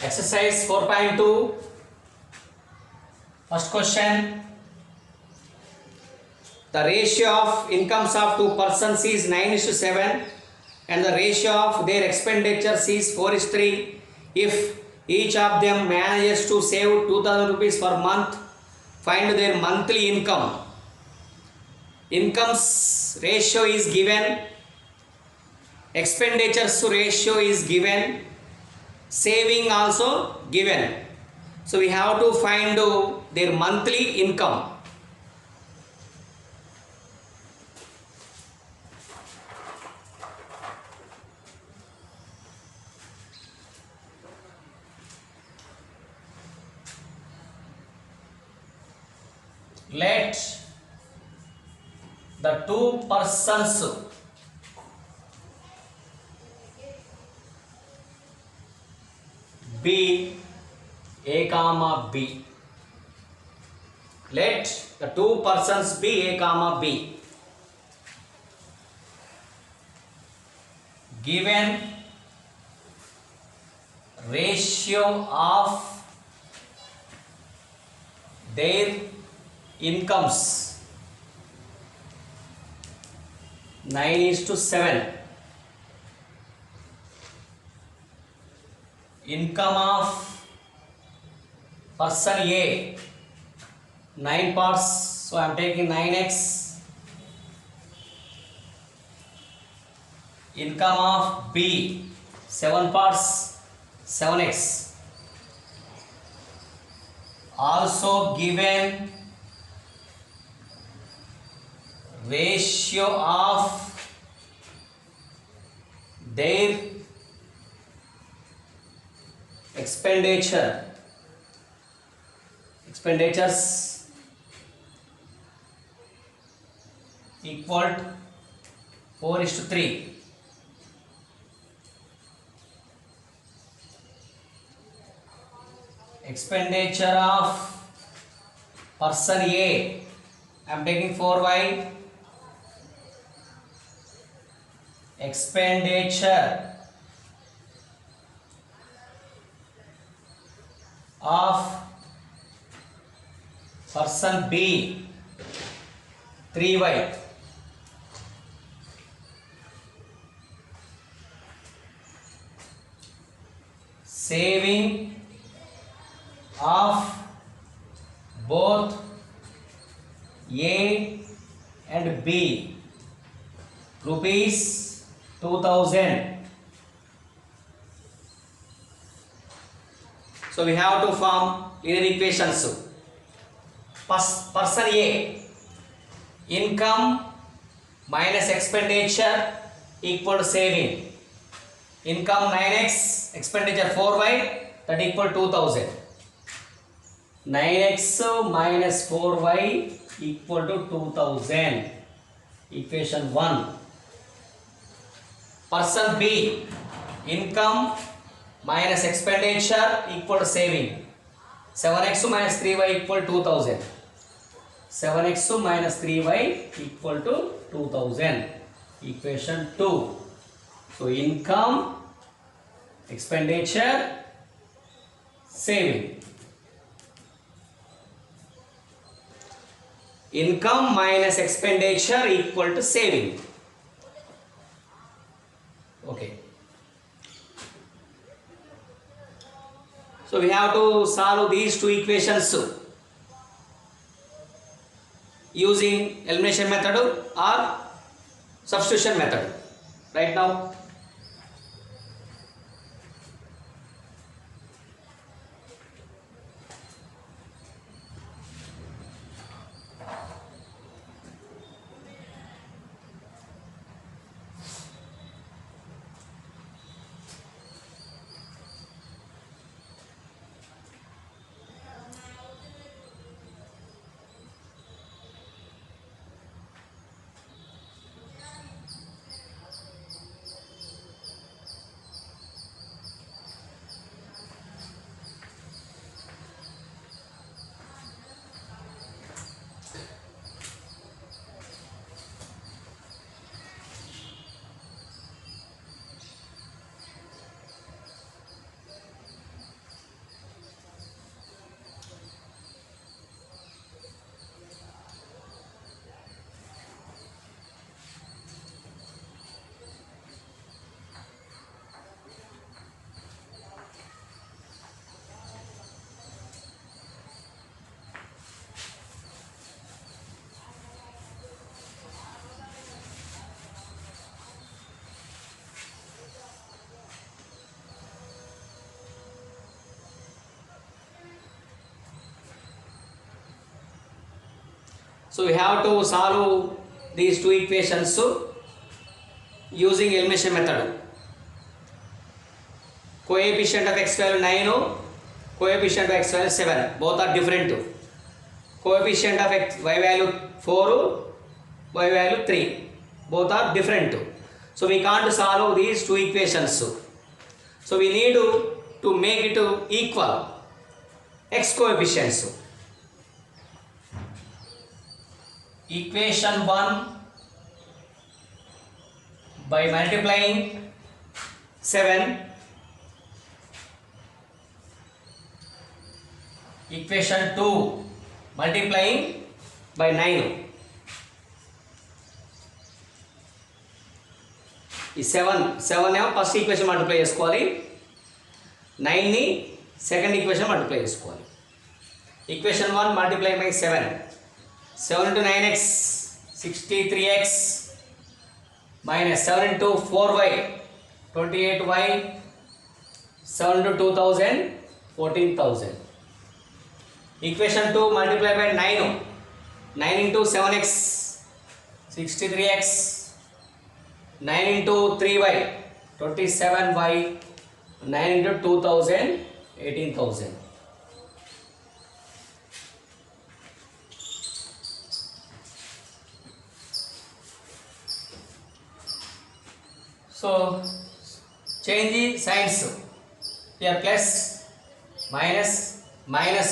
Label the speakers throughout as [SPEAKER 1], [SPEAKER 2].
[SPEAKER 1] Exercise 4.2. First question. The ratio of incomes of two persons is 9:7 and the ratio of their expenditures is 4:3. If each of them manages to save 2000 rupees per month, find their monthly income. Incomes ratio is given, expenditures ratio is given, saving also given. So we have to find their monthly income. Let the two persons be A comma B. Let the two persons be A comma B. Given ratio of their incomes 9:7. Income of person A 9 parts, so I am taking 9x. Income of B 7 parts, 7x. Also given ratio of their expenditures equal to 4:3. Expenditure of person A, I am taking 4y. Expenditure of person B 3y. Saving of both A and B rupees 2000. So we have to form linear equations. Person A, income minus expenditure equal to saving. Income 9x, expenditure 4y, that equal 2000. 9x minus 4y equal to 2000. Equation 1. Person B, income minus expenditure equal to saving. 7x minus 3y equal 2000. 7x minus 3y equal to 2000. Equation 2. So income, expenditure, saving. Income minus expenditure equal to saving. Okay. So we have to solve these two equations using elimination method or substitution method. Right now, So we have to solve these two equations using elimination method. Coefficient of x value 9, coefficient of x value 7, both are different. Coefficient of y value 4, y value 3, both are different. So we can't solve these two equations. So we need to make it equal x coefficients. Equation 1 by multiplying 7, equation 2 multiplying by 9. ఈ 7 ఏమో first equation multiply చేసుకోవాలి, 9ని second equation multiply చేసుకోవాలి. Equation 1 multiply by 7, 7 into 9x 63x minus 7 into 4y 28y, 7 into 2000 14,000. Equation 2 multiply by 9, 9 into 7x 63x, 9 into 3y 27y, 9 into 2000 18,000. So change the signs here, plus minus minus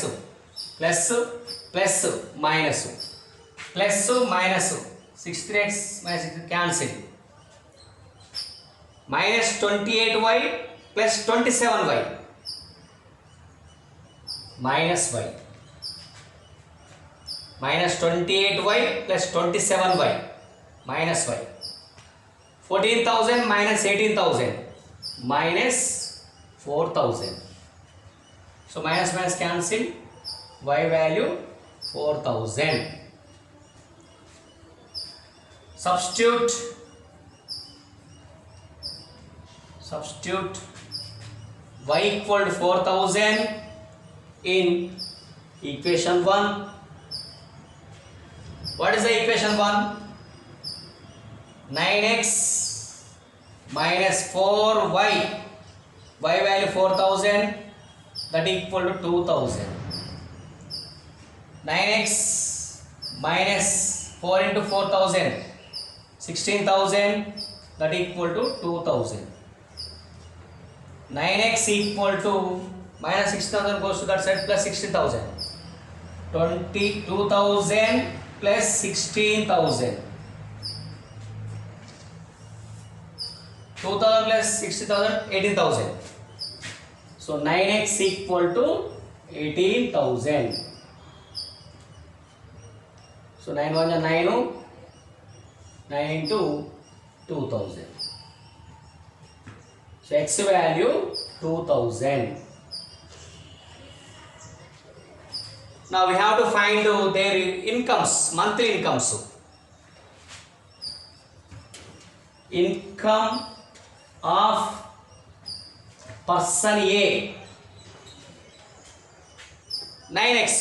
[SPEAKER 1] plus plus minus plus minus 63x minus 63 cancel, minus 28y plus 27y minus y, minus 28y plus 27y minus y, 14,000 minus 18,000 minus 4,000. So minus minus cancel, y value 4,000. Substitute y equal to 4,000 in equation 1. What is the equation 1? 9x minus 4y, y value 4,000, that equal to 2,000. 9x minus 4 into 4,000 16,000, that equal to 2,000. 9x equal to minus 6,000 goes to that side plus 16,000, 22,000 plus 16,000, 2,000 plus 60,000 18,000. So 9x equal to 18,000. So 9 1 is 9, 9 into 2,000. So x value 2,000. Now we have to find their incomes, monthly incomes. Income of person A 9x.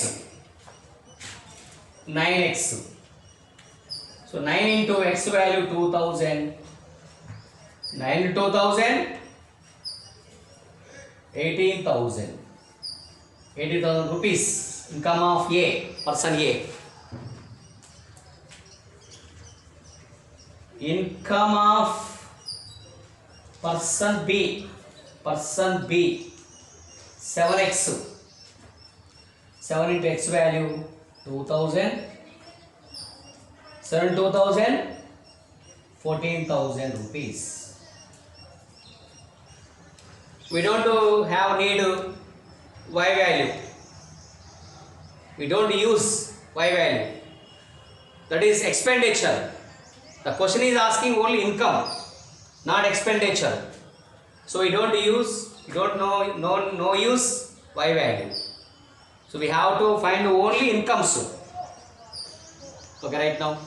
[SPEAKER 1] So 9 into x value 2,000, 9 into 2,000 18,000, 80,000 rupees income of A, person A. Income of person B 7x, 7 into x value 2,000, 7 2,000 14,000 rupees. We don't have need y value, we don't use y value, that is expenditure. The question is asking only income, not expenditure. So we don't use, no use y value. So we have to find only incomes. Okay, right now.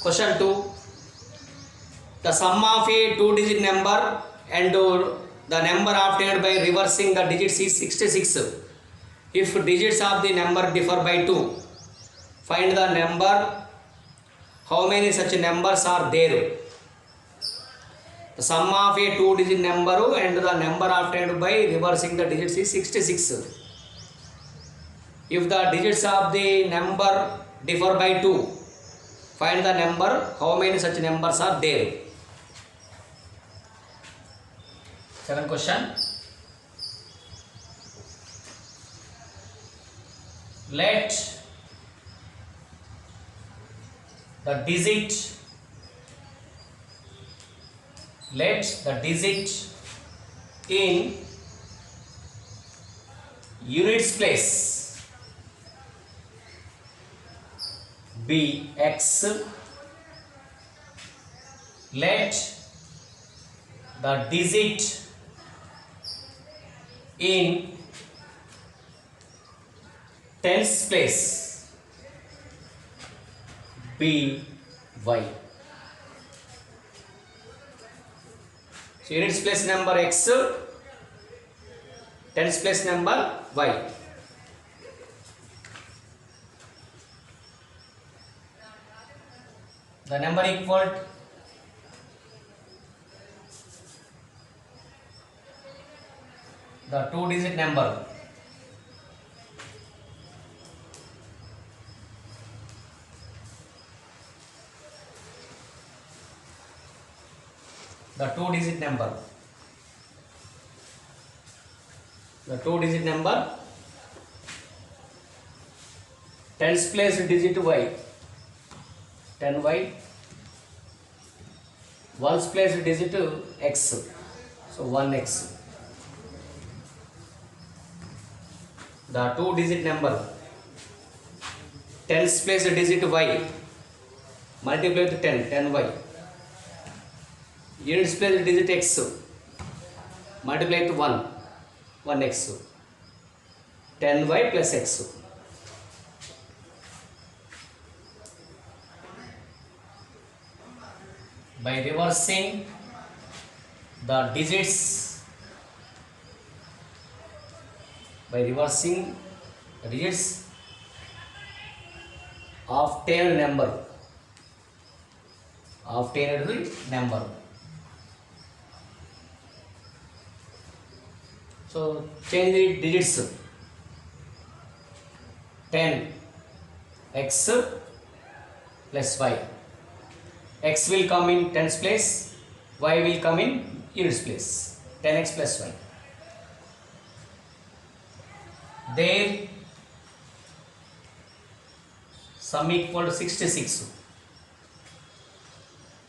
[SPEAKER 1] Question 2. The sum of a two-digit number and the number obtained by reversing the digits is 66. If digits of the number differ by 2, find the number. How many such numbers are there? The sum of a two-digit number and the number obtained by reversing the digits is 66. If the digits of the number differ by 2, find the number. How many such numbers are there? Second question. Let the digit in units place be x. Let the digit in tens place be y. So units place number x, tens place number y. The number equal the two-digit number. The two-digit number. The two-digit number. Tens place digit y. 10y. Ones place digit x. So 1x. The two-digit number. Tens place digit y. Multiply with 10y. Units place digit x. Multiply with 1x. 10y plus x. By reversing the digits, obtained number. So change the digits. 10x plus y. X will come in tens place, y will come in units place. 10x plus y. There sum equal to 66.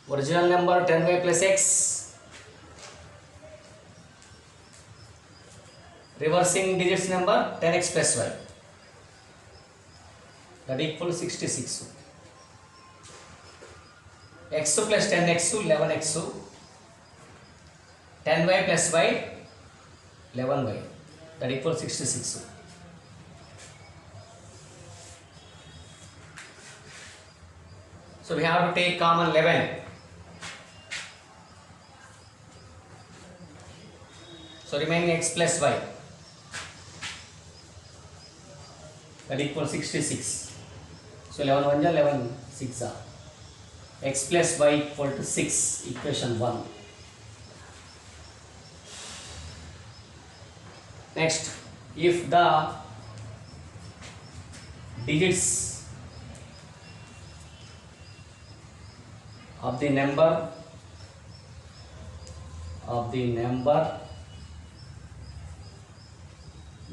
[SPEAKER 1] Original number 10y plus x. Reversing digits number 10x plus y. That equal to 66. X plus 10x 11x. 10y plus y 11y. That equals 66. So we have to take common 11. So remaining x plus y. That equals 66. So 11 1 11 6 are. X plus y equal to 6, equation 1. Next, if the digits of the number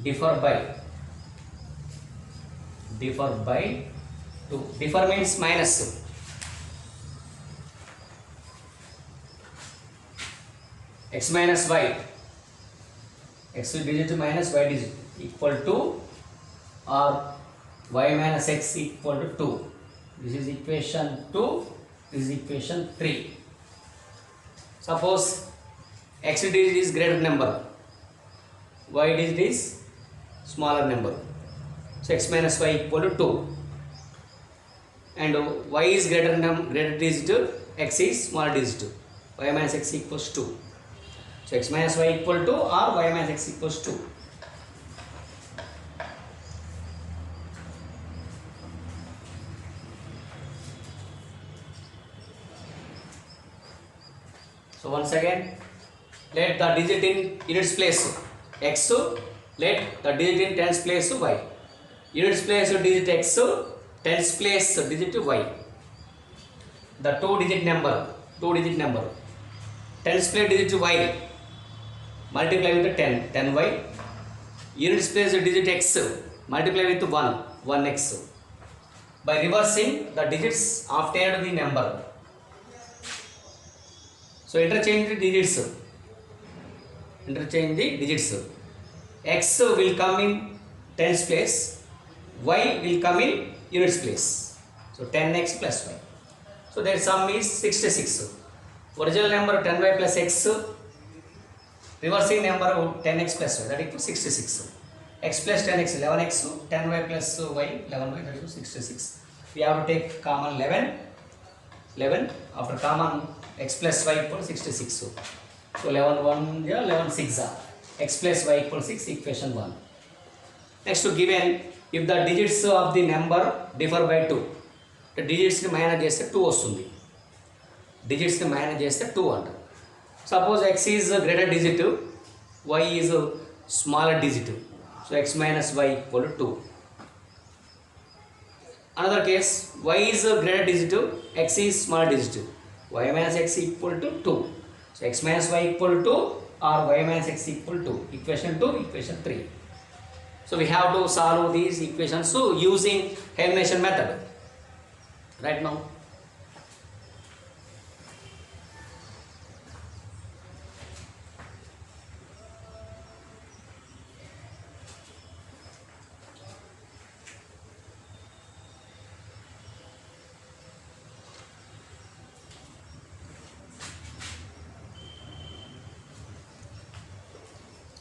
[SPEAKER 1] differ by 2. Differ means minus. X minus y, x digit minus y digit equal to, or y minus x equal to 2. This is equation 2, this is equation 3. Suppose x digit is greater number, y digit is smaller number. So x minus y equal to 2. and y is greater digit, x is smaller digit, y minus x equals 2. So x minus y equal to or y minus x equals 2. So once again, let the digit in units place x, let the digit in tens place y. Units place digit x, tens place digit y. The two digit number, tens place digit y, multiply with the 10, 10y. Units place digit x, multiply with 1, 1x. By reversing the digits after the number. So interchange the digits. X will come in tens place, y will come in units place. So 10x plus y. So their sum is 66. Original number 10y plus x, reversing number 10x plus y, that equals 66. X plus 10x 11x, 10y plus y 11y, that equals 66. We have to take common 11. After common x plus y equals 66. So 11 1 yeah, 11 6 are. X plus y equals 6, equation 1. Next to given, if the digits of the number differ by 2, the digits ని minus చేస్తే 2 వస్తుంది. digits ని minus చేస్తే 2 అంట. Suppose x is greater digit, y is smaller digit. So x minus y equal to 2. Another case, y is greater digit, x is smaller digit. Y minus x equal to 2. So x minus y equal to or y minus x equal to equation 2, equation 3. So we have to solve these equations using elimination method. Right now.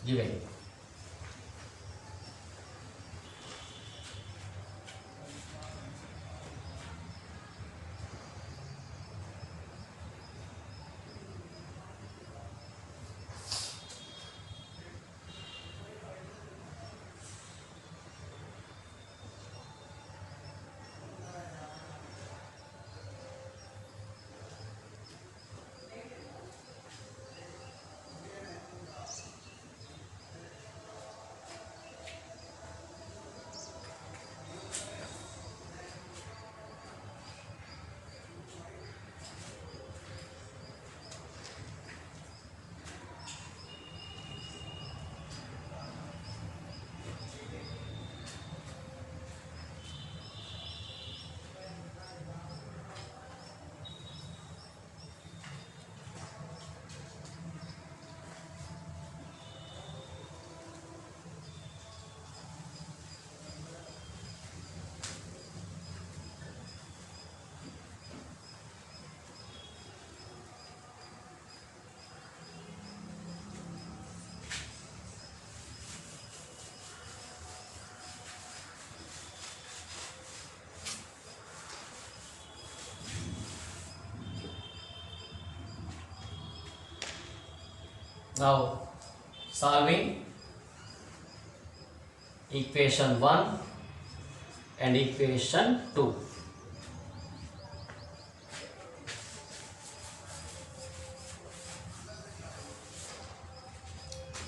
[SPEAKER 1] Given. Now solving equation 1 and equation 2.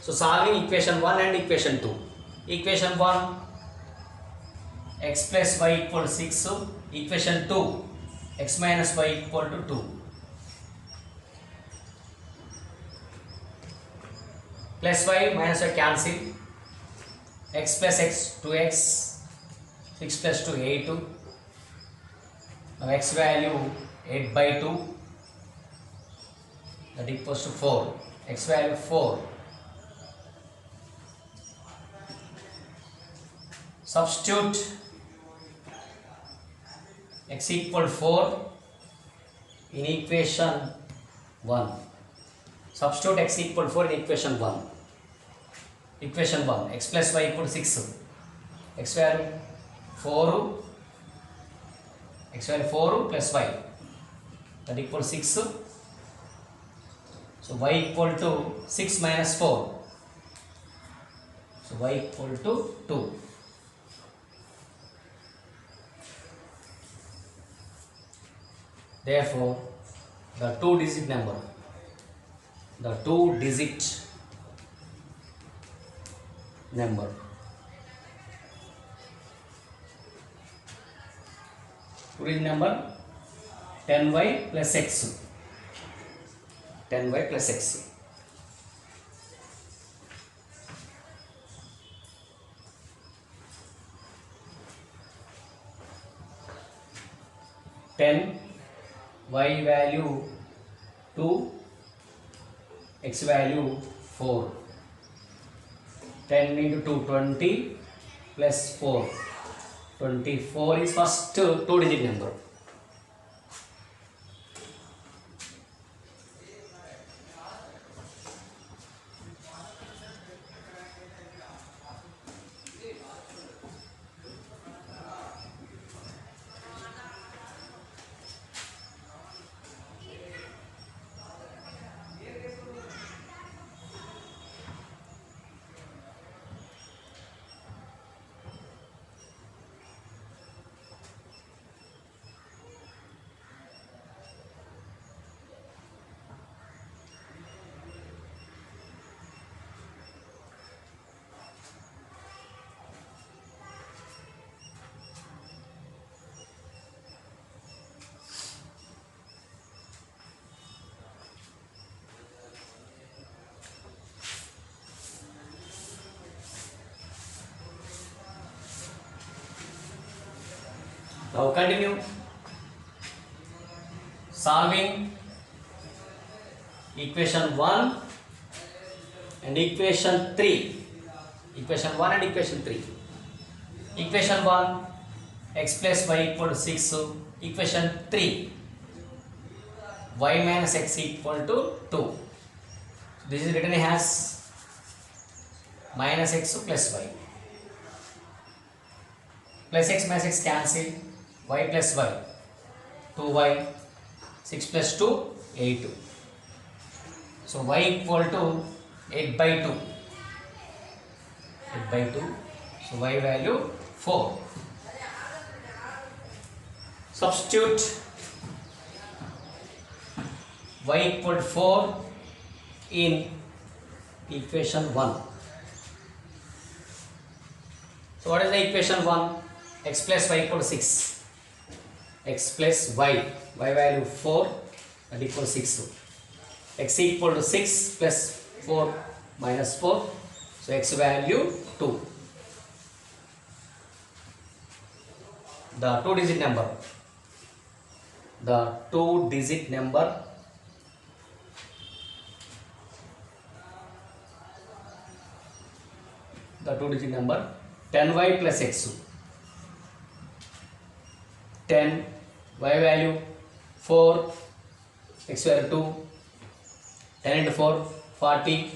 [SPEAKER 1] So solving equation 1 and equation 2. Equation 1, x plus y equal to 6. Equation 2, x minus y equal to 2. Plus y minus y cancel. X plus x 2x, 6 plus 2 8. Now x value 8 by 2, that equals to 4. X value 4. Substitute x equal 4 in equation 1. Substitute x equal 4 in equation 1. Equation 1, x plus y equal to 6. X value 4 x value 4 plus y, that equals 6. So y equal to 6 minus 4. So y equal to 2. Therefore, the two-digit number two-digit number 10y plus x. 10y plus x. Y value 2, x value 4. 10 into 2, 20 plus 4. 24 is first two-digit number. Now continue solving equation 1 and equation 3. Equation 1 and equation 3. Equation 1, x plus y equal to 6. Equation 3, y minus x equal to 2. This is written as minus x plus y. Plus x minus x cancel. Y plus y, 2y, 6 plus 2, 8. So y equal to 8 by 2. 8 by 2. So y value 4. Substitute y equal to 4 in equation 1. So what is the equation 1? X plus y equal to 6. X plus y value 4, that equals 6. X equal to 6 plus 4 minus 4, so x value 2. The two-digit number the two-digit number the two-digit number 10y plus x. 10 y value 4, x value 2, 10 into 4 40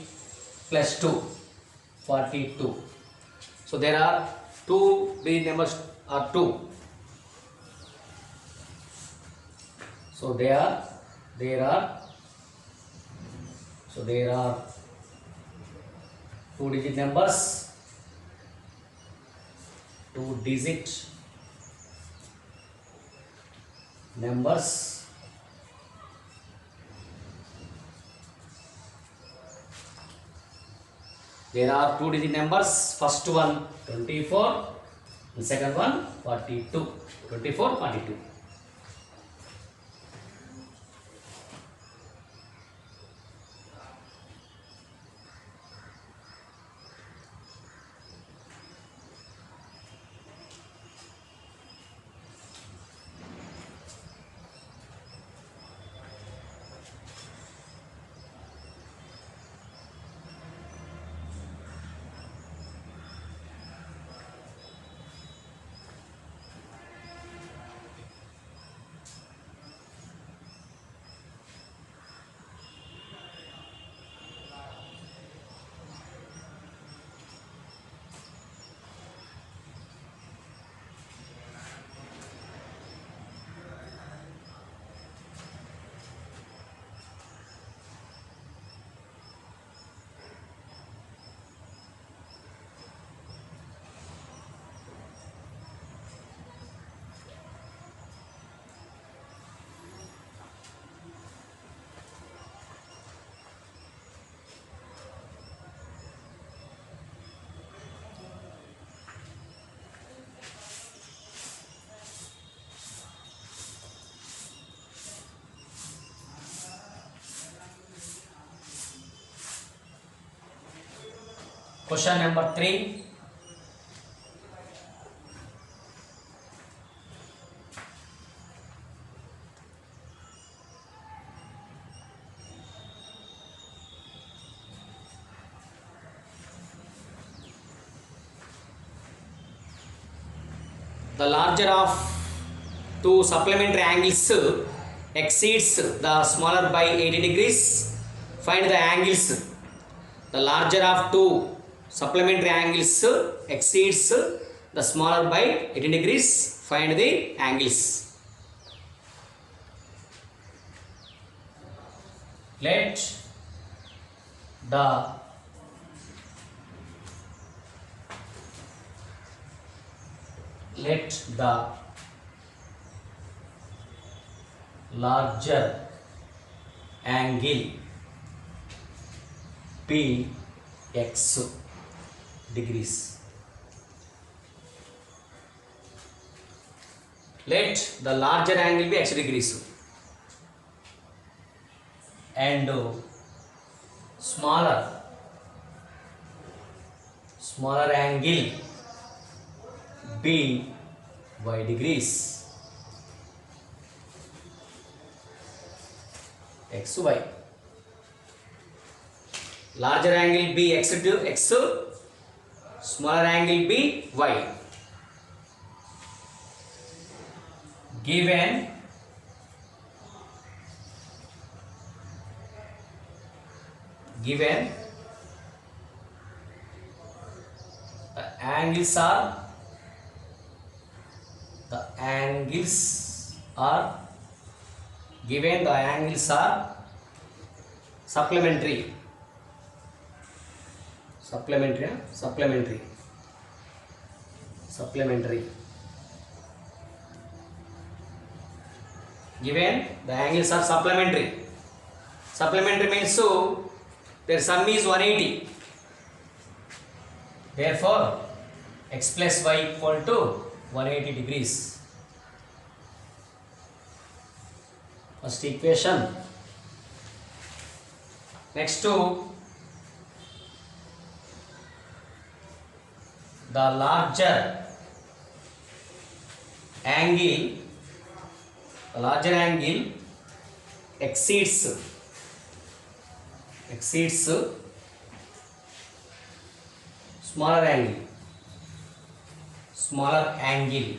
[SPEAKER 1] plus 2 42. So there are two digit numbers are 2. So there are two digit numbers, two digit numbers there are two digit numbers. First one 24 and second one 42. 24 42. Question number 3. The larger of two supplementary angles exceeds the smaller by 80 degrees. Find the angles. The larger of two supplementary angles exceeds the smaller by 80 degrees. Find the angles. Let the larger angle be x degrees. Let the larger angle be x degrees and smaller angle be y degrees. X y. Larger angle be x to x, smaller angle be y. Given the angles are given, the angles are supplementary. Given the angles are supplementary. Supplementary means so their sum is 180. Therefore x plus y equal to 180 degrees. First equation. Next to the larger angle exceeds smaller angle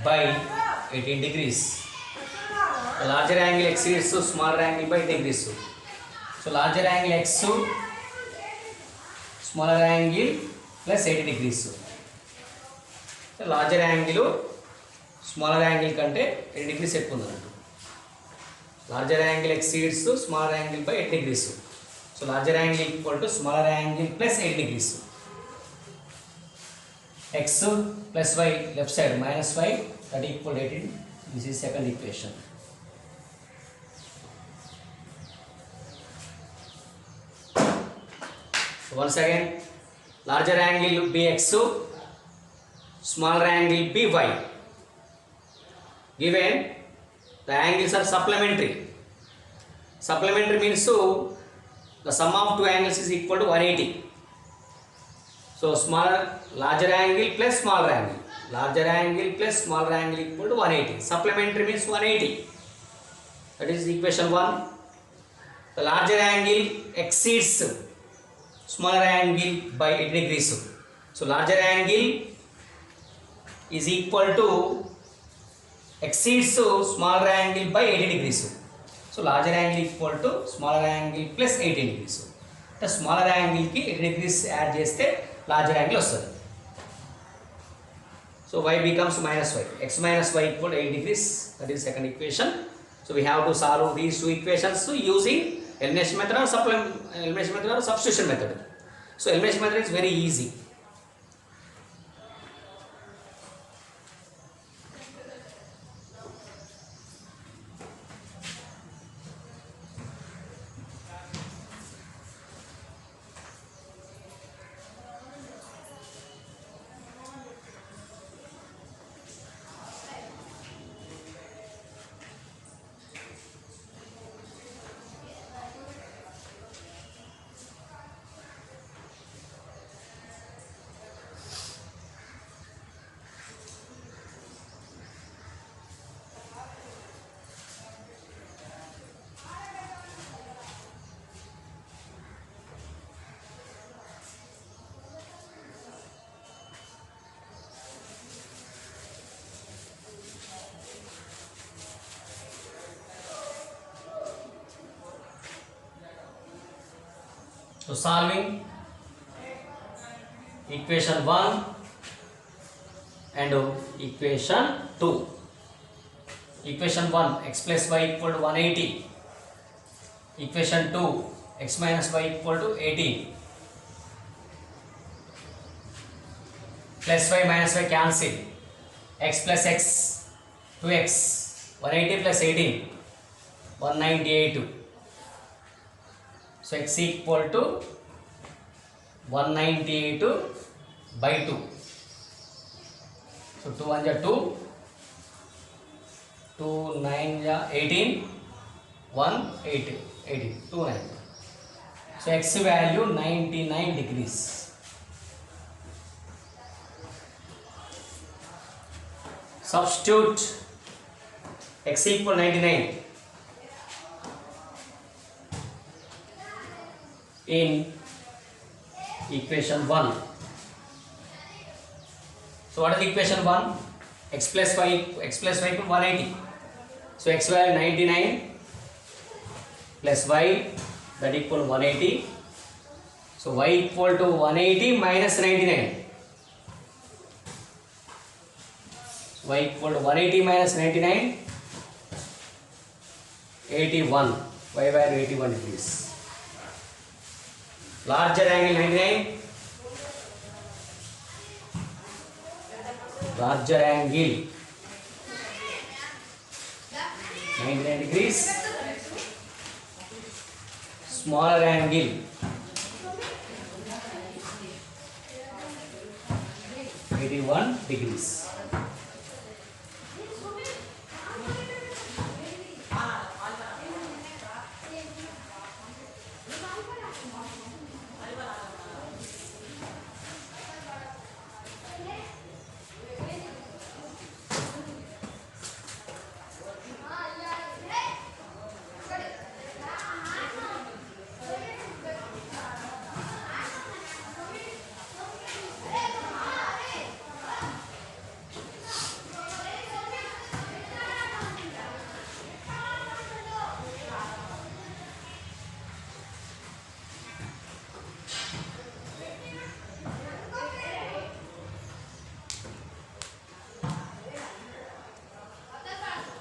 [SPEAKER 1] by 18 degrees. The larger angle exceeds smaller angle by 18 degrees. So larger angle x, smaller angle plus 80 degrees. So larger angle smaller angle కంటే 80 degrees ఎక్కువ ఉంది. Larger angle exceeds smaller angle by 8 degrees. So larger angle equal to smaller angle plus 8 degrees. X plus y left side minus y, that equal 18. This is second equation. So once again, larger angle be x, smaller angle be y. Given the angles are supplementary. Supplementary means so the sum of two angles is equal to 180. So larger angle plus smaller angle. Larger angle plus smaller angle equal to 180. Supplementary means 180. That is equation 1. The larger angle exceeds smaller angle by 80 degrees. So larger angle is equal to exceeds smaller angle by 80 degrees. So larger angle equal to smaller angle plus 80 degrees. The smaller angle ki 80 degrees add cheste larger angle వస్తుంది. So y becomes minus y. X minus y equal to 80 degrees. That is second equation. So we have to solve these two equations using elimination method or substitution method. So elimination method is very easy. So solving equation 1 and equation 2. Equation 1 x plus y equal to 180. Equation 2 x minus y equal to 18. Plus y minus y cancel. X plus x 2x. 180 plus 18 198. So x equal to 198 by 2. So 2 1 is 2, 2 9 is 18, 1 8, 18, 2 9. So x value 99 degrees. Substitute x equal 99 in equation 1. So what is equation 1? X plus y equal 180. So x value 99 plus y that equal 180. So y equal to 180 minus 99. Y equal to 180 minus 99, 81. Y value 81 degrees. Larger angle 99. Larger angle 99 degrees. Smaller angle 81 degrees.